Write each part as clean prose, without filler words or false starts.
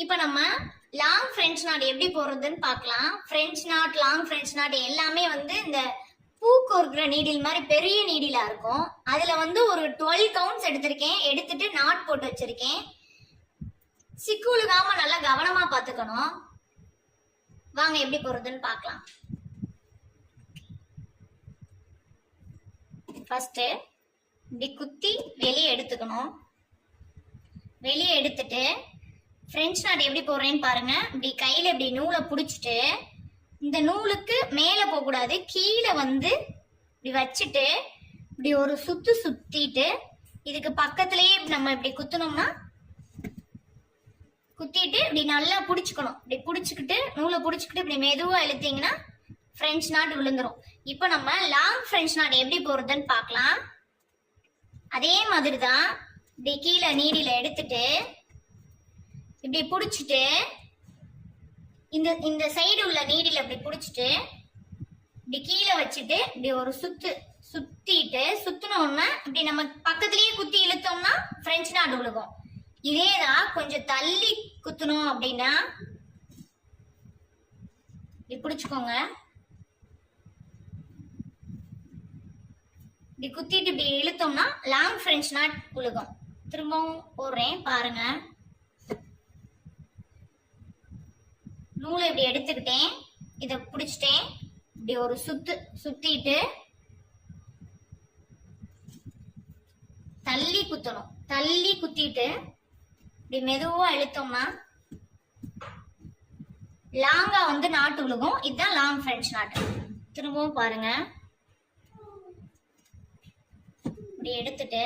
இப்போ நம்ம long french not எப்படி போடுறதுன்னு பார்க்கலாம். French not, long french not எல்லாமே வந்து இந்த பூ கோர்க்கிற நீடில் மாதிரி பெரிய நீடிலா இருக்கும். அதுல வந்து ஒரு 12 கவுண்ட்ஸ் எடுத்திருக்கேன். எடுத்துட்டு நாட் போட்டு வச்சிருக்கேன். சிக்குழுகாம நல்லா கவனமா பார்த்துக்கணும். வாங்க எப்படி போடுறதுன்னு பார்க்கலாம். ஃபர்ஸ்ட் இப்படி குத்தி வெளியே எடுத்துக்கணும். வெளியே எடுத்துட்டு ஃப்ரெஞ்ச் நாட் எப்படி போடுறேன்னு பாருங்க. இப்படி கையில இப்படி நூலை பிடிச்சிட்டு இந்த நூலுக்கு மேல போக கூடாது, கீழே வந்து இப்படி வச்சுட்டு இப்படி ஒரு சுத்து சுத்திட்டு இதுக்கு பக்கத்திலேயே நம்ம இப்படி குத்துனோம்னா குத்திட்டு இப்படி நல்லா பிடிச்சுக்கணும். இப்படி பிடிச்சிக்கிட்டு நூலை பிடிச்சிக்கிட்டு இப்படி மெதுவா இழுத்தீங்கன்னா ஃப்ரெஞ்ச் நாட் விழுந்துரும். இப்போ நம்ம லாங் ஃப்ரெஞ்ச் நாட் எப்படி போடுறதுன்னு பார்க்கலாம். அதே மாதிரி தான் இப்படி கீழே நீடில எடுத்துட்டு இப்படி பிடிச்சிட்டு இந்த இந்த சைடு உள்ள நீடில இப்படி பிடிச்சிட்டு இப்படி கீழே வச்சுட்டு இப்படி ஒரு சுத்திட்டு சுத்தினோம்னா இப்படி நம்ம பக்கத்திலேயே குத்தி இழுத்தோம்னா ஃப்ரெஞ்ச் நாட் விழுகும். இதேதான் கொஞ்சம் தள்ளி குத்தணும் அப்படின்னா இப்படி பிடிச்சுக்கோங்க. இப்படி குத்திட்டு இப்படி இழுத்தோம்னா லாங் ஃப்ரெஞ்ச் நாட் விழுகும். திரும்பவும் போடுறேன் பாருங்க. நூலை இப்படி எடுத்துக்கிட்டேன், இதை பிடிச்சிட்டேன், இப்படி ஒரு சுத்திட்டு தள்ளி குத்தணும். தள்ளி குத்திட்டு இப்படி மெதுவா இழுத்தோம்னா லாங்கா வந்து நாட்டு விழுகும். இதுதான் லாங் ஃப்ரெஞ்ச் நாட். திரும்பவும் பாருங்க. இப்படி எடுத்துட்டு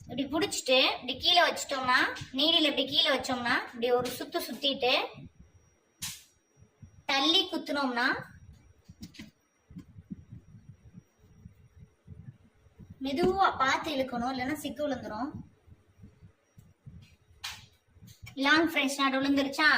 இப்படி பிடிச்சிட்டு இப்படி கீழே வச்சிட்டோம்னா நீடில இப்படி கீழே வச்சோம்னா இப்படி ஒரு சுத்திட்டு தள்ளி குத்துனோம்னா மெதுவா பார்த்து இழுக்கணும், இல்லைன்னா சிக்கு விழுந்துரும். Long french knot விழுந்துருச்சா?